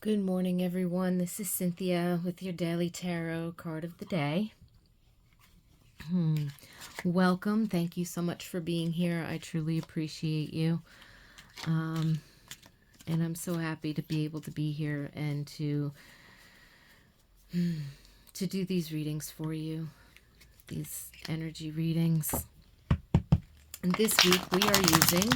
Good morning, everyone. This is Cynthia with your daily tarot card of the day. Welcome. Thank you so much for being here. I truly appreciate you. And I'm so happy to be able to be here and to do these readings for you, these energy readings. And this week we are using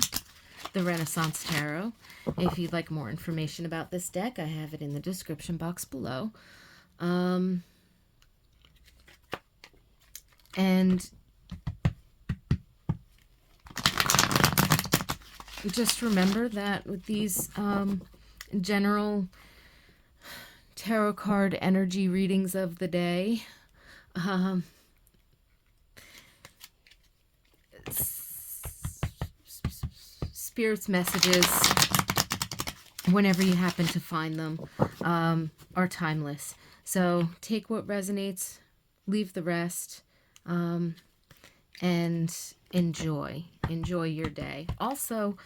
the Renaissance Tarot. If you'd like more information about this deck, I have it in the description box below. And just remember that with these general tarot card energy readings of the day, Spirit's messages, whenever you happen to find them, are timeless. So take what resonates, leave the rest, and enjoy your day. Also,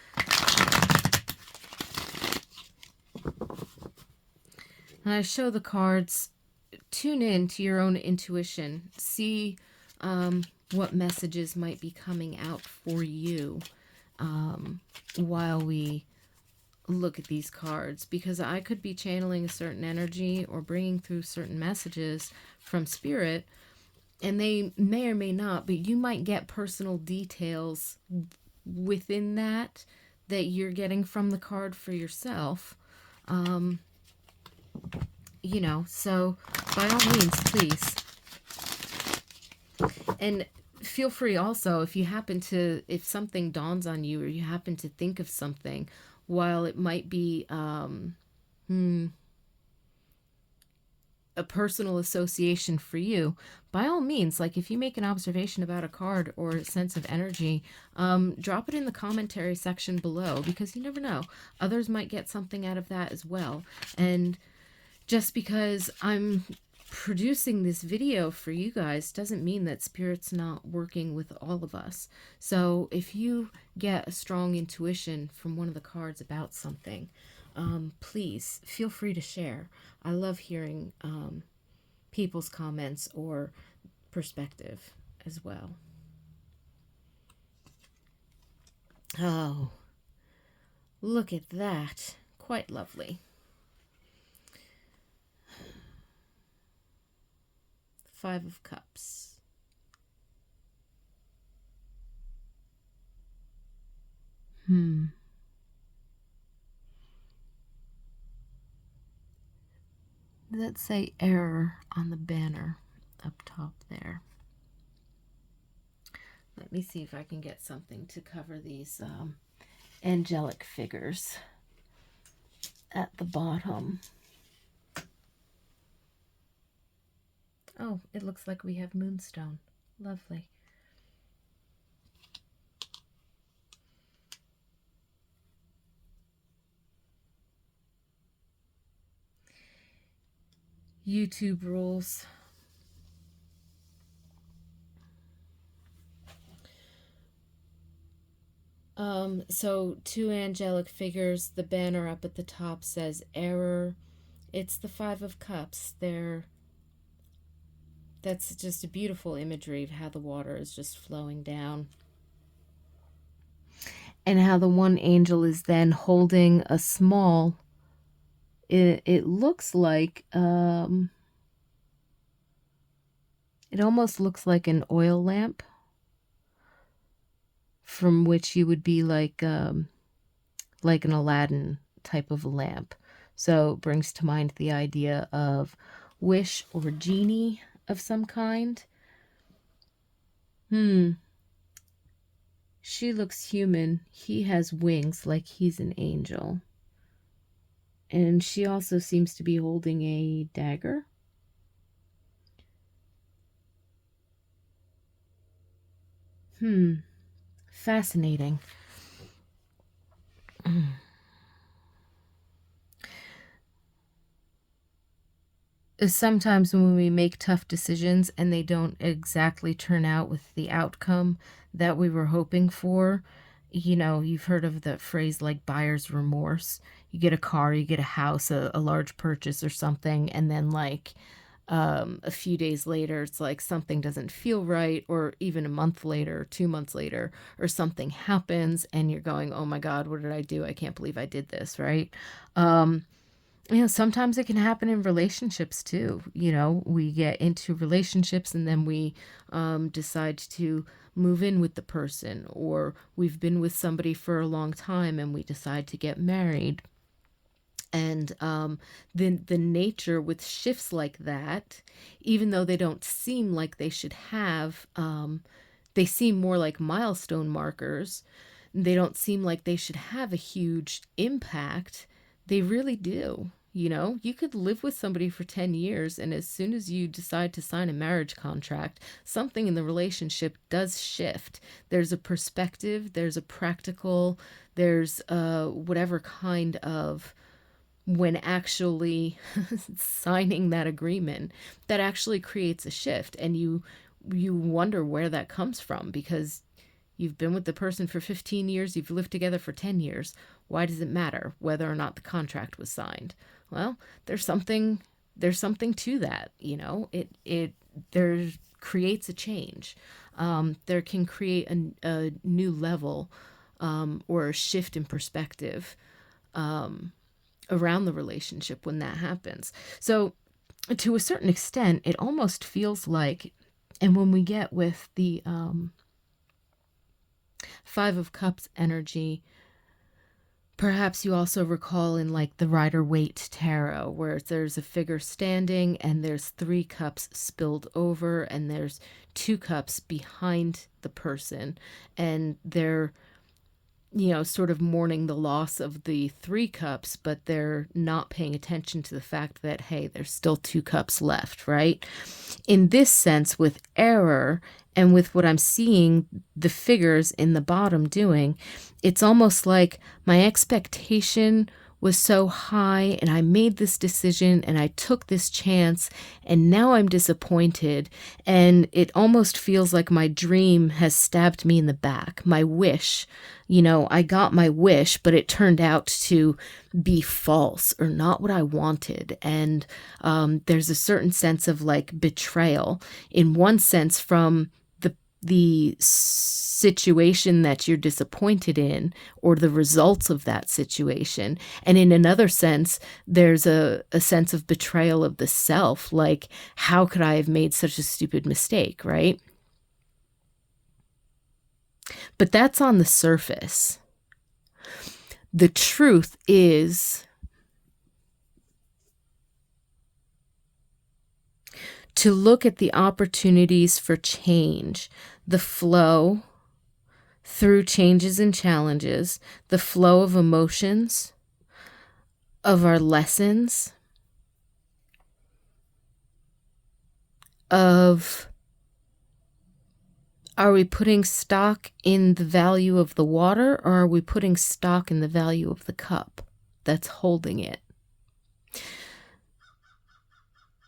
when I show the cards, tune in to your own intuition. See what messages might be coming out for you while we look at these cards, because I could be channeling a certain energy or bringing through certain messages from Spirit, and they may or may not, but you might get personal details within that you're getting from the card for yourself. So by all means, please. And feel free also, if something dawns on you or you happen to think of something, while it might be a personal association for you, by all means, like if you make an observation about a card or a sense of energy, drop it in the commentary section below, because you never know. Others might get something out of that as well. And just because I'm producing this video for you guys doesn't mean that Spirit's not working with all of us. So if you get a strong intuition from one of the cards about something, please feel free to share. I love hearing people's comments or perspective as well. Oh, look at that. Quite lovely. Five of Cups. Let's say error on the banner up top there. Let me see if I can get something to cover these angelic figures at the bottom. Oh, it looks like we have moonstone. Lovely. YouTube rules. So two angelic figures. The banner up at the top says error. It's the Five of Cups. That's just a beautiful imagery of how the water is just flowing down. And how the one angel is then holding a small, it looks like, it almost looks like an oil lamp, from which you would be like an Aladdin type of lamp. So it brings to mind the idea of wish or genie of some kind. She looks human. He has wings, like he's an angel. And she also seems to be holding a dagger. Fascinating. Sometimes when we make tough decisions and they don't exactly turn out with the outcome that we were hoping for, you've heard of the phrase like buyer's remorse. You get a car, you get a house, a large purchase or something, and then like a few days later, it's like something doesn't feel right, or even a month later, 2 months later, or something happens, and you're going, oh my God, what did I do? I can't believe I did this, right? Um, Sometimes it can happen in relationships too. We get into relationships and then we decide to move in with the person, or we've been with somebody for a long time and we decide to get married. And the nature with shifts like that, even though they don't seem like they should have, they seem more like milestone markers. They don't seem like they should have a huge impact. They really do. You could live with somebody for 10 years, and as soon as you decide to sign a marriage contract, something in the relationship does shift. There's a perspective, there's a practical, there's whatever kind of, when actually signing that agreement, that actually creates a shift, and you wonder where that comes from, because you've been with the person for 15 years, you've lived together for 10 years. Why does it matter whether or not the contract was signed? Well, there's something to that. It there creates a change. There can create a new level, or a shift in perspective around the relationship when that happens. So to a certain extent, it almost feels like, and when we get with the Five of Cups energy, perhaps you also recall in like the Rider-Waite tarot, where there's a figure standing and there's 3 cups spilled over and there's 2 cups behind the person, and they're sort of mourning the loss of the 3 cups, but they're not paying attention to the fact that, hey, there's still 2 cups left, right? In this sense, with error, and with what I'm seeing the figures in the bottom doing, it's almost like my expectation was so high and I made this decision and I took this chance and now I'm disappointed, and it almost feels like my dream has stabbed me in the back. My wish, I got my wish, but it turned out to be false or not what I wanted. And there's a certain sense of like betrayal, in one sense from the situation that you're disappointed in, or the results of that situation. And in another sense, there's a sense of betrayal of the self, like, how could I have made such a stupid mistake, right? But that's on the surface. The truth is to look at the opportunities for change, the flow through changes and challenges, the flow of emotions, of our lessons, of, are we putting stock in the value of the water, or are we putting stock in the value of the cup that's holding it?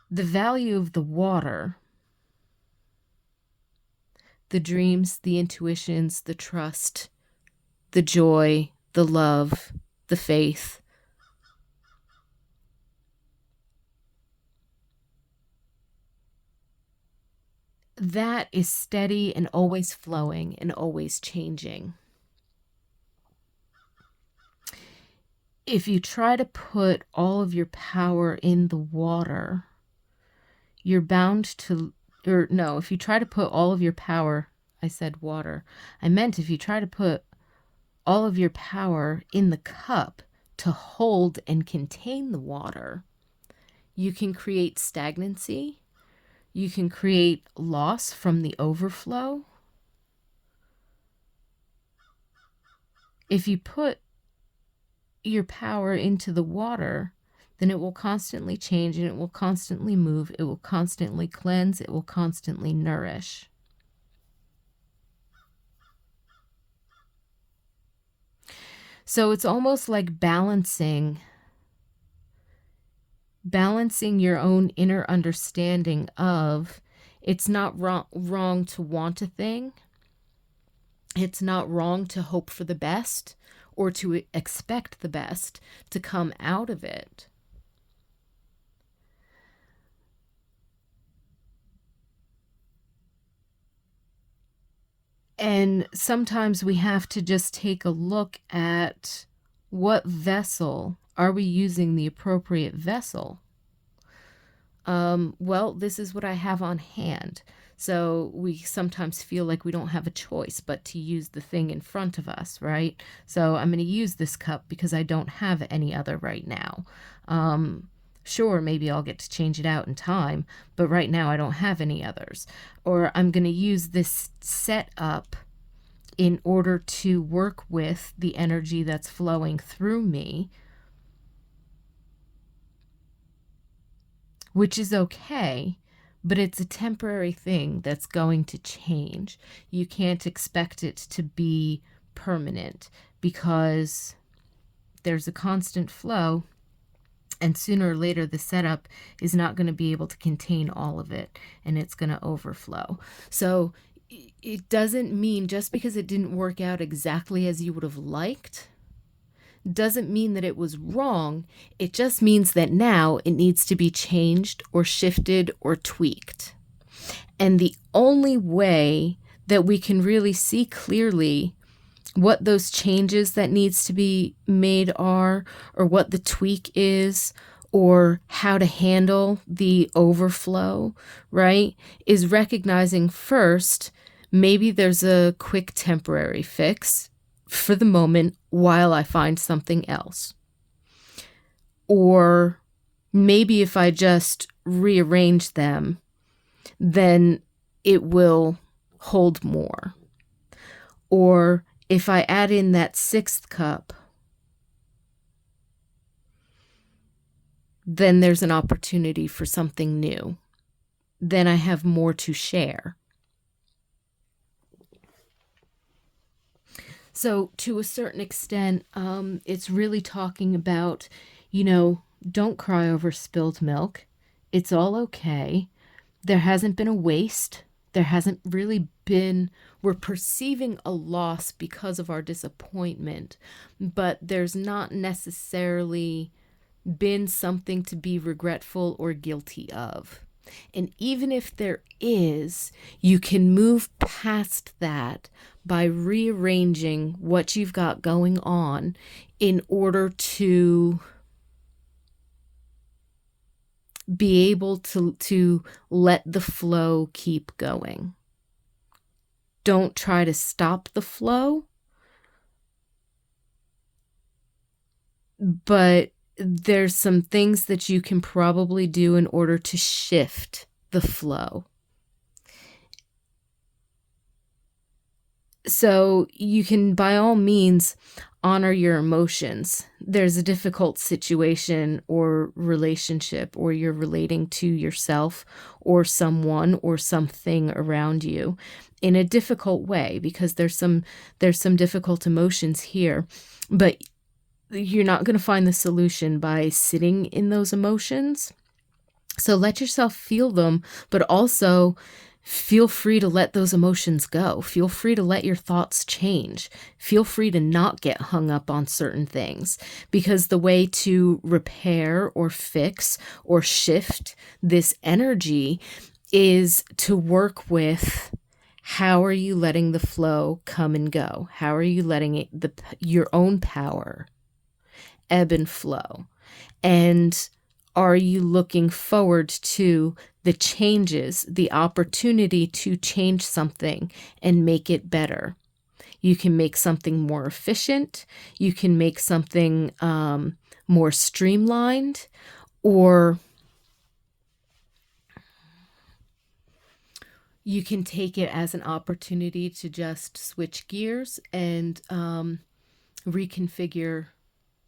The value of the water, the dreams, the intuitions, the trust, the joy, the love, the faith, that is steady and always flowing and always changing. If you try to put all of your power in the water, you're bound to, or no, if you try to put all of your power, I said water. I meant if you try to put all of your power in the cup to hold and contain the water, you can create stagnancy. You can create loss from the overflow. If you put your power into the water, then it will constantly change and it will constantly move. It will constantly cleanse. It will constantly nourish. So it's almost like balancing your own inner understanding of, it's not wrong to want a thing. It's not wrong to hope for the best or to expect the best to come out of it. And sometimes we have to just take a look at what vessel are we using the appropriate vessel. Well, this is what I have on hand. So we sometimes feel like we don't have a choice but to use the thing in front of us, right? So I'm going to use this cup because I don't have any other right now. Sure, maybe I'll get to change it out in time, but right now I don't have any others. Or I'm going to use this setup in order to work with the energy that's flowing through me, which is okay, but it's a temporary thing that's going to change. You can't expect it to be permanent because there's a constant flow, and sooner or later the setup is not going to be able to contain all of it, and it's going to overflow. So it doesn't mean just because it didn't work out exactly as you would have liked doesn't mean that it was wrong. It just means that now it needs to be changed or shifted or tweaked. And the only way that we can really see clearly what those changes that needs to be made are, or what the tweak is, or how to handle the overflow, right, is recognizing first, maybe there's a quick temporary fix for the moment while I find something else. Or maybe if I just rearrange them, then it will hold more. Or if I add in that 6th cup, then there's an opportunity for something new. Then I have more to share. So to a certain extent, it's really talking about, don't cry over spilled milk. It's all okay. There hasn't been a waste. There hasn't really been, we're perceiving a loss because of our disappointment, but there's not necessarily been something to be regretful or guilty of. And even if there is, you can move past that by rearranging what you've got going on in order to be able to let the flow keep going. Don't try to stop the flow, but there's some things that you can probably do in order to shift the flow. So you can, by all means, honor your emotions. There's a difficult situation or relationship, or you're relating to yourself or someone or something around you in a difficult way, because there's some difficult emotions here, but you're not going to find the solution by sitting in those emotions. So let yourself feel them, but also feel free to let those emotions go. Feel free to let your thoughts change. Feel free to not get hung up on certain things, because the way to repair or fix or shift this energy is to work with, how are you letting the flow come and go? How are you letting it, your own power ebb and flow? And are you looking forward to the changes, the opportunity to change something and make it better? You can make something more efficient. You can make something more streamlined, or you can take it as an opportunity to just switch gears and reconfigure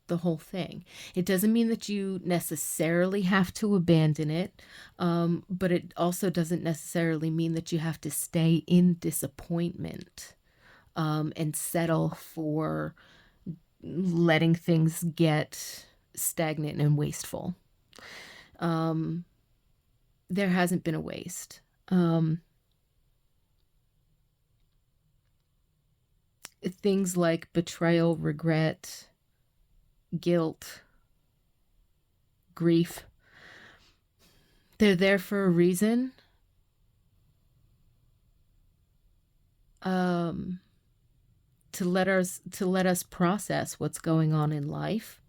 the whole thing. It doesn't mean that you necessarily have to abandon it, but it also doesn't necessarily mean that you have to stay in disappointment and settle for letting things get stagnant and wasteful. There hasn't been a waste. Things like betrayal, regret, guilt, grief, they're there for a reason. Um, to let us process what's going on in life,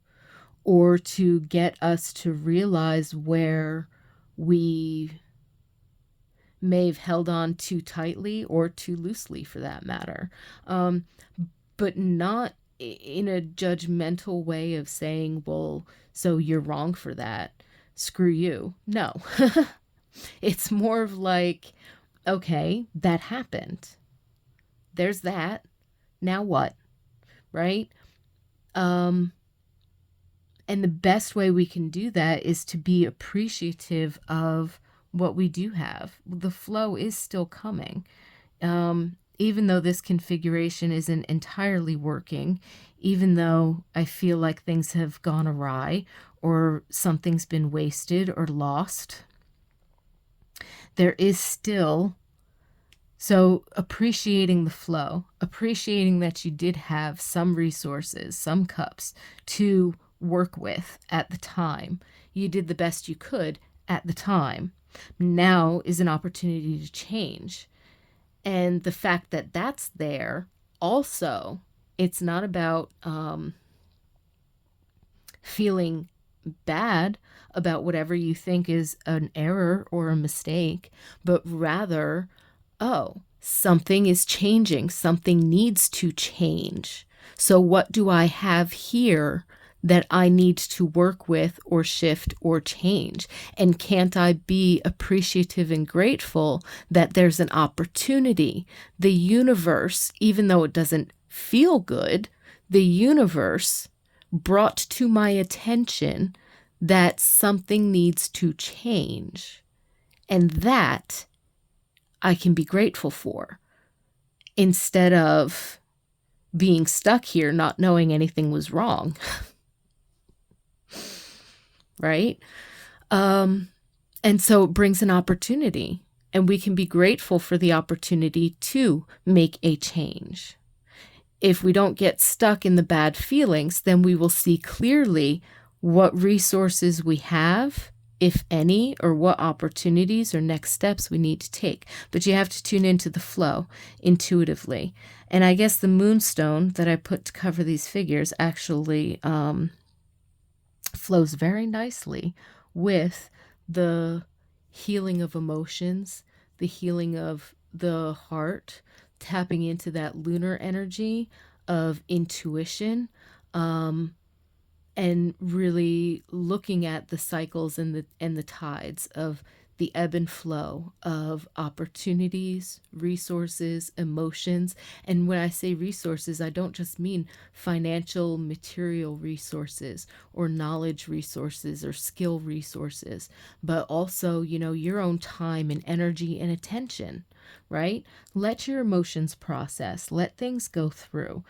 or to get us to realize where we may have held on too tightly or too loosely, for that matter. um, but not in a judgmental way of saying, well, so you're wrong for that, screw you. No. It's more of like, okay, that happened, there's that, now what, right? um And the best way we can do that is to be appreciative of what we do have. The flow is still coming. Even though this configuration isn't entirely working, even though I feel like things have gone awry or something's been wasted or lost, there is still. So appreciating the flow, appreciating that you did have some resources, some cups to work with at the time. You did the best you could at the time. Now is an opportunity to change. And the fact that that's there also, it's not about feeling bad about whatever you think is an error or a mistake, but rather, oh, something is changing. Something needs to change. So, what do I have here that I need to work with or shift or change? And can't I be appreciative and grateful that there's an opportunity? The universe, even though it doesn't feel good, the universe brought to my attention that something needs to change. And that I can be grateful for, instead of being stuck here not knowing anything was wrong. Right? And so it brings an opportunity, and we can be grateful for the opportunity to make a change. If we don't get stuck in the bad feelings, then we will see clearly what resources we have, if any, or what opportunities or next steps we need to take. But you have to tune into the flow intuitively. And I guess the moonstone that I put to cover these figures actually flows very nicely with the healing of emotions, the healing of the heart, tapping into that lunar energy of intuition, and really looking at the cycles and the tides of the ebb and flow of opportunities, resources, emotions. And when I say resources, I don't just mean financial, material resources or knowledge resources or skill resources, but also, your own time and energy and attention, right? Let your emotions process, let things go through.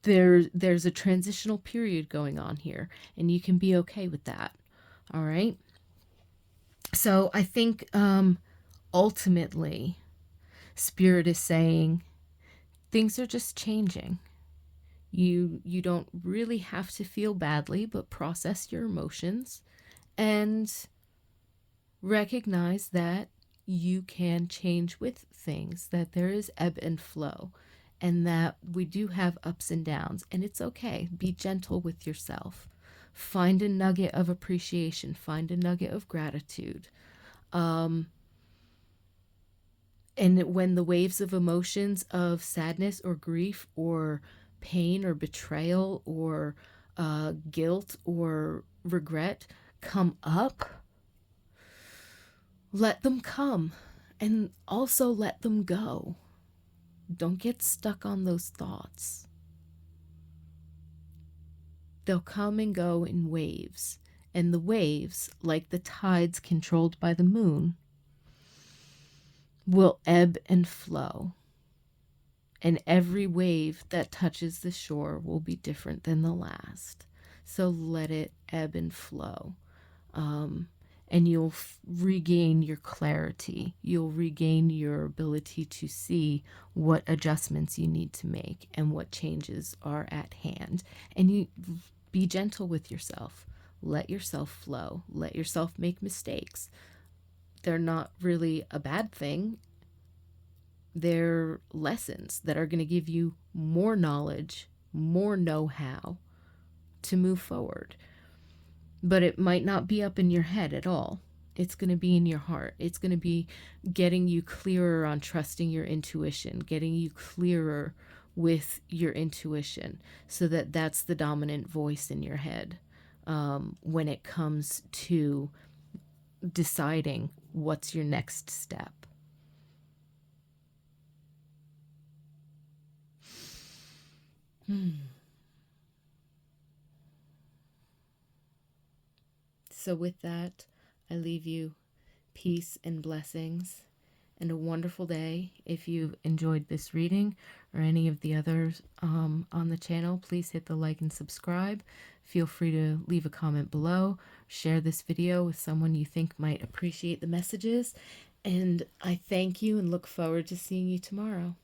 There's a transitional period going on here, and you can be okay with that. All right. So I think ultimately, Spirit is saying things are just changing. You don't really have to feel badly, but process your emotions and recognize that you can change with things, that there is ebb and flow, and that we do have ups and downs, and it's okay. Be gentle with yourself. Find a nugget of appreciation, find a nugget of gratitude. And when the waves of emotions of sadness or grief or pain or betrayal or guilt or regret come up, let them come, and also let them go. Don't get stuck on those thoughts. They'll come and go in waves, and the waves, like the tides controlled by the moon, will ebb and flow. And every wave that touches the shore will be different than the last. So let it ebb and flow. and you'll regain your clarity. You'll regain your ability to see what adjustments you need to make and what changes are at hand. And you be gentle with yourself. Let yourself flow. Let yourself make mistakes. They're not really a bad thing. They're lessons that are going to give you more knowledge, more know how to move forward. But it might not be up in your head at all. It's going to be in your heart. It's going to be getting you clearer on trusting your intuition, getting you clearer with your intuition so that that's the dominant voice in your head when it comes to deciding what's your next step. So, with that, I leave you peace and blessings and a wonderful day. If you've enjoyed this reading or any of the others on the channel, please hit the like and subscribe. Feel free to leave a comment below. Share this video with someone you think might appreciate the messages. And I thank you and look forward to seeing you tomorrow.